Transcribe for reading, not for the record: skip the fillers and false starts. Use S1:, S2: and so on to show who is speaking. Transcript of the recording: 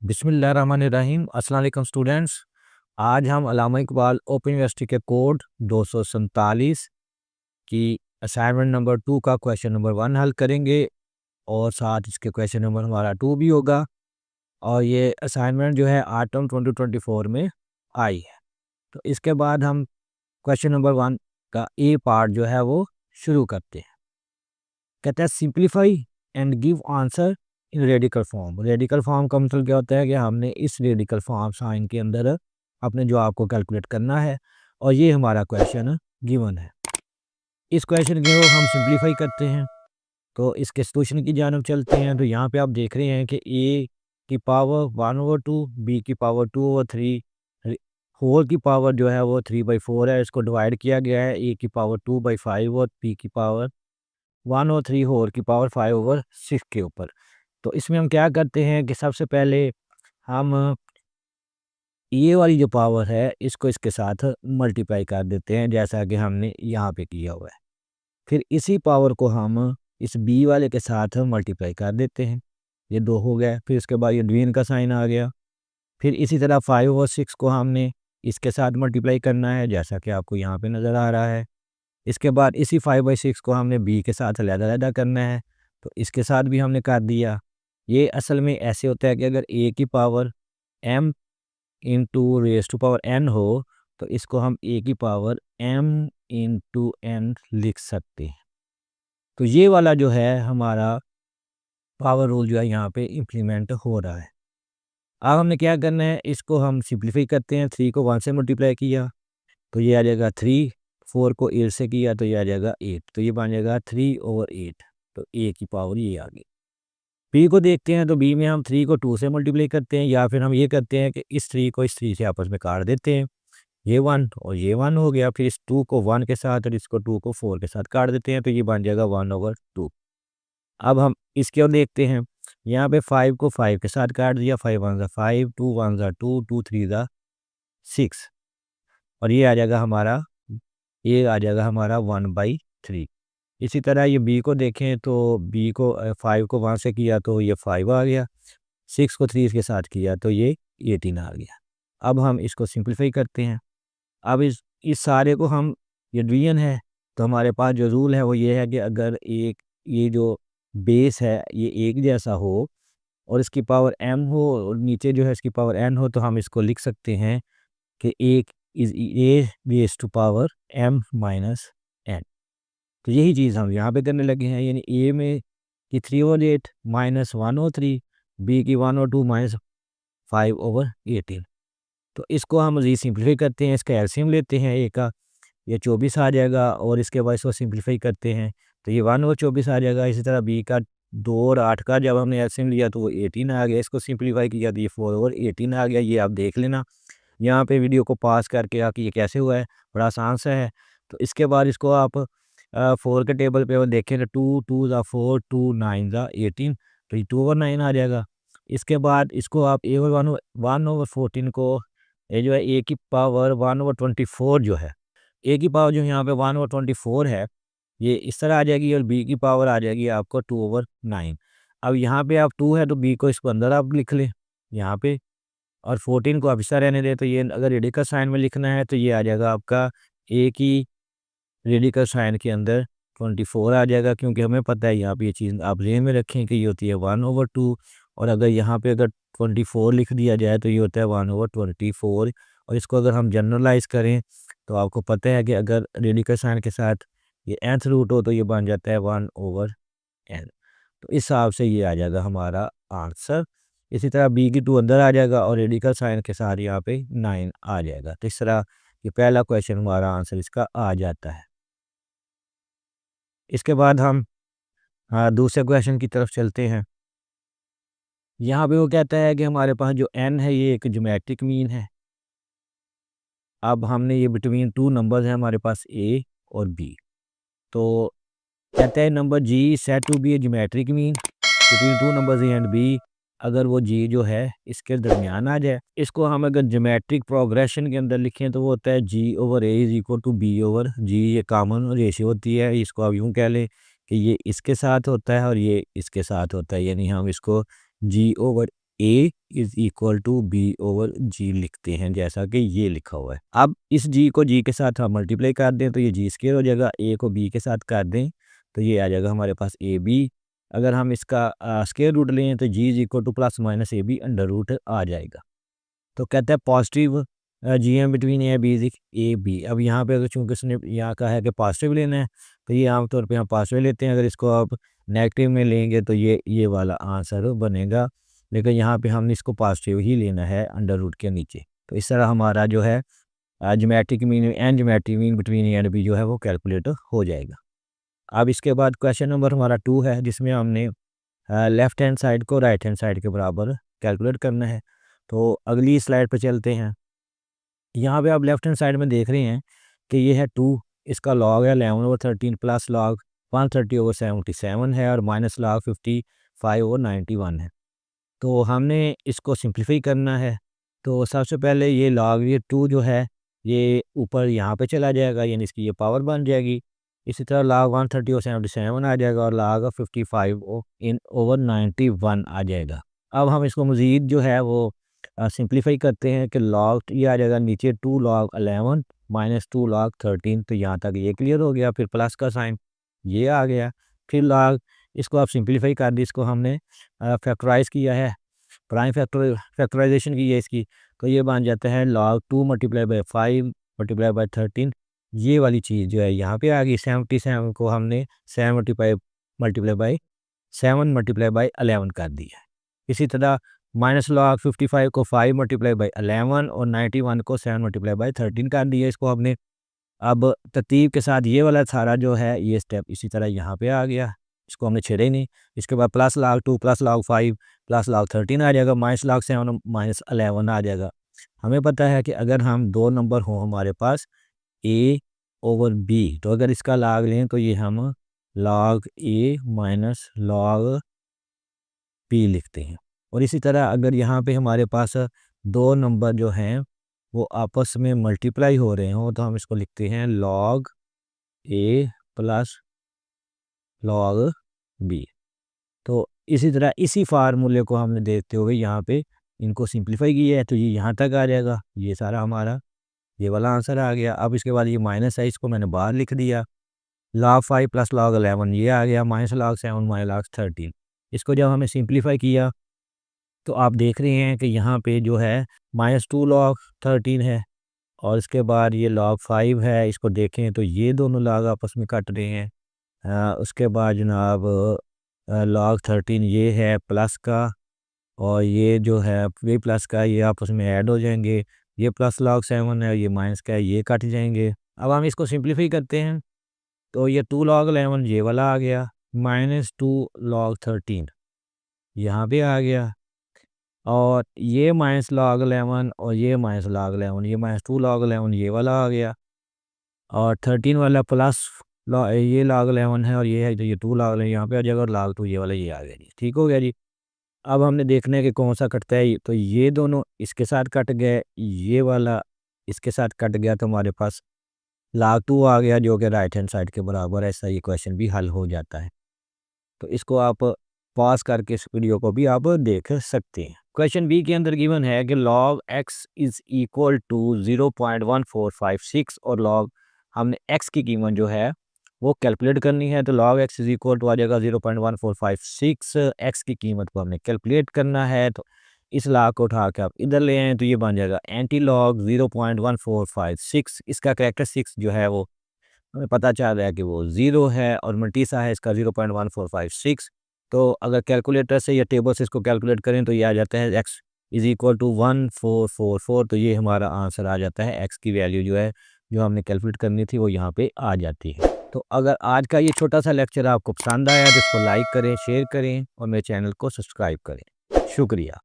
S1: बिस्मिल्लाहिर्रहमानिर्रहीम। अस्सलाम वालेकुम स्टूडेंट्स। आज हम अल्लामा इकबाल ओपन यूनिवर्सिटी के कोड 247 की असाइनमेंट नंबर 2 का क्वेश्चन नंबर 1 हल करेंगे और साथ इसके क्वेश्चन नंबर हमारा 2 भी होगा। और ये असाइनमेंट जो है ऑटम 2024 में आई है। तो इसके बाद हम क्वेश्चन नंबर 1 का ए पार्ट जो है वो शुरू करते हैं। कहता है simplify and give answer in radical form. Radical form का मतलब क्या होता है कि हमने इस रेडिकल फॉर्म साइन के अंदर अपने जवाब को कैलकुलेट करना है और ये हमारा क्वेश्चन गिवन है। इस क्वेश्चन को हम सिंप्लीफाई करते हैं तो इसके सॉल्यूशन की जानब चलते हैं। तो यहाँ पे आप देख रहे हैं कि ए की पावर 1/2, बी की पावर 2/3, होल की पावर जो है वो 3/4 है। इसको डिवाइड किया गया है ए की पावर 2/5 और बी की पावर 1/3 होल की पावर 5/6 के ऊपर। तो इसमें हम क्या करते हैं कि सबसे पहले हम ये वाली जो पावर है इसको इसके साथ मल्टीप्लाई कर देते हैं जैसा कि हमने यहाँ पे किया हुआ है। फिर इसी पावर को हम इस बी वाले के साथ मल्टीप्लाई कर देते हैं। ये 2 हो गया। फिर इसके बाद ये डिवीजन का साइन आ गया। फिर इसी तरह 5/6 को हमने इसके साथ मल्टीप्लाई करना है जैसा कि आपको यहाँ पे नज़र आ रहा है। इसके बाद इसी 5/6 को हमने बी के साथ अलग-अलग करना है तो इसके साथ भी हमने कर दिया। ये असल में ऐसे होता है कि अगर ए की power m into raise to power n हो तो इसको हम ए की पावर m इंटू n लिख सकते हैं। तो ये वाला जो है हमारा पावर रूल जो है यहाँ पे इम्प्लीमेंट हो रहा है। अब हमने क्या करना है, इसको हम सिंप्लीफाई करते हैं। 3 को 1 से मल्टीप्लाई किया तो ये आ जाएगा 3, 4 को 8 से किया तो ये आ जाएगा 8, तो ये बन जाएगा 3/8। तो ए की पावर ये आ गई। बी को देखते हैं तो बी में हम 3 को 2 से मल्टीप्लाई करते हैं या फिर हम ये करते हैं कि इस 3 को इस 3 से आपस में काट देते हैं। ये 1 और ये 1 हो गया। फिर इस 2 को 1 के साथ और इसको 2 को 4 के साथ काट देते हैं तो ये बन जाएगा 1/2। अब हम इसके और देखते हैं। यहाँ पे 5 को 5 के साथ काट दिया, 5 1 ज़ा 5, 2 1 ज़ा 2, 2 3 ज़ा 6 और ये आ जाएगा हमारा 1/3। इसी तरह ये बी को देखें तो बी को 5 को 1 से किया तो ये 5 आ गया, 6 को 3 के साथ किया तो ये 18 आ गया। अब हम इसको सिंप्लीफाई करते हैं। अब इस सारे को हम, ये डिवीजन है तो हमारे पास जो रूल है वो ये है कि अगर एक ये जो बेस है ये एक जैसा हो और इसकी पावर m हो और नीचे जो है इसकी पावर n हो तो हम इसको लिख सकते हैं कि एक is A raise to power m minus n। तो यही चीज़ हम यहाँ पे करने लगे हैं, यानी ए में की 3/8 माइनस 1/3, बी की 1/2 माइनस 5/18। तो इसको हम रीसिम्प्लीफाई करते हैं, इसका एलसीएम लेते हैं ए का, ये 24 आ जाएगा और इसके बाद इसको सिंप्लीफाई करते हैं तो ये 1/24 आ जाएगा। इसी तरह बी का 2 और 8 का जब हमने एलसीएम लिया तो वो 18 आ गया। इसको सिंप्लीफाई किया तो ये 4/18 आ गया। ये आप देख लेना यहाँ पे वीडियो को पास करके कि ये कैसे हुआ है, बड़ा आसान सा है। तो इसके बाद इसको आप 4 के टेबल पे वो देखें तो 2 2 ज़ा 4, 2 9 ज़ा 18 तो ये 2/9 आ जाएगा। इसके बाद इसको आप ए 1/14 को ये जो है ए की पावर 1/24 जो है, ए की पावर जो यहाँ पे 1/24 है ये इस तरह आ जाएगी और बी की पावर आ जाएगी आपको 2/9। अब यहाँ पे आप 2 है तो बी को इसको अंदर आप लिख लें यहाँ पे और 14 को आप इस तरह रहने दें। तो ये अगर रेडिकल साइन में लिखना है तो ये आ जाएगा आपका ए की रेडिकल साइन के अंदर 24 आ जाएगा, क्योंकि हमें पता है यहाँ पे ये चीज़ आप ज़हन में रखें कि ये होती है 1/2 और अगर यहाँ पे अगर 24 लिख दिया जाए तो ये होता है 1/24। और इसको अगर हम जनरलाइज करें तो आपको पता है कि अगर रेडिकल साइन के साथ ये nth रूट हो तो ये बन जाता है 1/n। तो इस हिसाब से ये आ जाएगा हमारा आंसर। इसी तरह बी की 2 अंदर आ जाएगा और रेडिकल साइन के साथ यहाँ पे 9 आ जाएगा। तो इस तरह ये पहला क्वेश्चन हमारा आंसर इसका आ जाता है। इसके बाद हम दूसरे क्वेश्चन की तरफ चलते हैं। यहाँ पे वो कहता है कि हमारे पास जो n है ये एक ज्योमेट्रिक मीन है। अब हमने ये बिटवीन 2 नंबर्स हैं हमारे पास a और b। तो कहता है number g set to be a geometric mean between 2 numbers a and b, अगर वो g जो है इसके दरमियान आ जाए। इसको हम अगर ज्योमेट्रिक प्रोग्रेशन के अंदर लिखें तो वो होता है g/a is equal to b/g। ये कॉमन रेशियो होती है, इसको आप यूँ कह लें कि ये इसके साथ होता है और ये इसके साथ होता है, यानी हम इसको g/a A is equal to B over G लिखते हैं, जैसा कि ये लिखा हुआ है। अब इस जी को जी के साथ हम मल्टीप्लाई कर दें तो ये जी स्क्वायर हो जाएगा, ए को बी के साथ कर दें तो ये आ जाएगा हमारे पास ए बी। अगर हम इसका स्क्वायर रूट लें तो G is equal to plus minus A B under root आ जाएगा। तो कहते हैं positive G M between A B is A B. अब यहाँ पे अगर चूँकि उसने यहाँ कहा है कि पॉजिटिव लेना है तो ये आमतौर पे हम पॉजिटिव लेते हैं। अगर इसको आप नेगेटिव में लेंगे तो ये वाला आंसर बनेगा, लेकिन यहाँ पे हमने इसको पॉजिटिव ही लेना है अंडर रूट के नीचे। तो इस तरह हमारा जो है geometric mean and geometric mean between A and B जो है वो कैलकुलेट हो जाएगा। अब इसके बाद क्वेश्चन नंबर हमारा 2 है, जिसमें हमने लेफ्ट हैंड साइड को राइट हैंड साइड के बराबर कैलकुलेट करना है। तो अगली स्लाइड पर चलते हैं। यहाँ पे आप लेफ्ट हैंड साइड में देख रहे हैं कि ये है 2, इसका लॉग है 11/13 प्लस लॉग 130/77 है और माइनस लॉग 55/91 है। तो हमने इसको सिंप्लीफाई करना है। तो सबसे पहले ये लॉग ये 2 जो है ये ऊपर यहाँ पे चला जाएगा, यानी इसकी ये पावर बन जाएगी। इसी तरह लॉग 130/77 आ जाएगा और लॉग 55/91 आ जाएगा। अब हम इसको मज़ीद जो है वो सिंप्लीफाई करते हैं कि लॉग ये आ जाएगा नीचे 2 लॉग 11 माइनस 2 लॉग 13। तो यहाँ तक ये क्लियर हो गया। फिर प्लस का साइन ये आ गया। फिर लॉग इसको आप सिंप्लीफाई कर दी, इसको हमने फैक्टराइज़ किया है, प्राइम फैक्टराइजेशन की है इसकी। तो ये बन जाता है log 2 multiply by 5 multiply by 13। ये वाली चीज़ जो है यहाँ पे आ गई। 77 को हमने 7 मल्टीप्लाई बाई 7 मल्टीप्लाई बाई 11 कर दिया है। इसी तरह माइनस लॉग 55 को 5 मल्टीप्लाई बाई 11 और 91 को 7 मल्टीप्लाई बाई 13 कर दिया इसको हमने। अब तरतीब के साथ ये वाला सारा जो है ये स्टेप इसी तरह यहाँ पे आ गया, इसको हमने छेड़ा ही नहीं। इसके बाद plus log 2 plus log 5 plus log 13 आ जाएगा, माइनस लॉग 7 माइनस 11 आ जाएगा। हमें पता है कि अगर हम दो नंबर हों हमारे पास ए ओवर बी, तो अगर इसका लॉग लें तो ये हम लॉग ए माइनस लॉग बी लिखते हैं। और इसी तरह अगर यहाँ पे हमारे पास दो नंबर जो हैं वो आपस में मल्टीप्लाई हो रहे हों तो हम इसको लिखते हैं लॉग ए प्लस लॉग बी। तो इसी तरह इसी फार्मूले को हमने देखते हुए यहाँ पे इनको सिंप्लीफाई किया है तो ये यहाँ तक आ जाएगा। ये सारा हमारा ये वाला आंसर आ गया। अब इसके बाद ये माइनस है, इसको मैंने बाहर लिख दिया। लॉग 5 प्लस लॉग 11 ये आ गया, माइनस लॉग 7 माइनस लॉग 13। इसको जब हमें सिंप्लीफाई किया तो आप देख रहे हैं कि यहाँ पे जो है -2 लॉग 13 है और इसके बाद ये लॉग 5 है। इसको देखें तो ये दोनों लॉग आपस में कट रहे हैं। उसके बाद जनाब लॉग 13 ये है प्लस का और ये जो है ये प्लस का, ये आपस में ऐड हो जाएंगे। ये प्लस लॉग 7 है, ये माइनस का है, ये कट जाएंगे। अब हम इसको सिंप्लीफाई करते हैं तो ये 2 लॉग 11 ये वाला आ गया, -2 लॉग 13 यहाँ पे आ गया और ये माइनस लॉग 11 और ये माइनस लॉग 11, ये -2 लॉग 11 ये वाला आ गया और 13 वाला प्लस ये लॉग 11 है और ये है तो ये 2 लॉग यहाँ पे आ जाएगा और लॉग 2 ये वाला ये आ गया जी। ठीक हो गया जी। अब हमने देखना है कि कौन सा कटता है। तो ये दोनों इसके साथ कट गए, ये वाला इसके साथ कट गया तो हमारे पास log 2 आ गया जो कि राइट हैंड साइड के बराबर है। ऐसा ये क्वेश्चन भी हल हो जाता है। तो इसको आप पॉज करके इस वीडियो को भी आप देख सकते हैं। क्वेश्चन बी के अंदर गिवन है कि log x is equal to 0.1456 और log हमने x की कीमत जो है वो कैलकुलेट करनी है। तो log x is equal to आ जाएगा 0.1456। x की कीमत को हमने कैलकुलेट करना है तो इस log को उठा के आप इधर ले आएँ तो ये बन जाएगा एंटी लॉग 0.1456। इसका कैरेक्टरिस्टिक्स जो है वो हमें पता चल रहा है कि वो 0 है और मल्टीसा है इसका 0.1456। तो अगर कैलकुलेटर से या टेबल से इसको कैलकुलेट करें तो ये आ जाता है x इज़ इक्वल टू 1444। तो ये हमारा आंसर आ जाता है। x की वैल्यू जो है जो हमने कैलकुलेट करनी थी वो यहाँ पे आ जाती है। तो अगर आज का ये छोटा सा लेक्चर आपको पसंद आया तो इसको लाइक करें, शेयर करें और मेरे चैनल को सब्सक्राइब करें। शुक्रिया।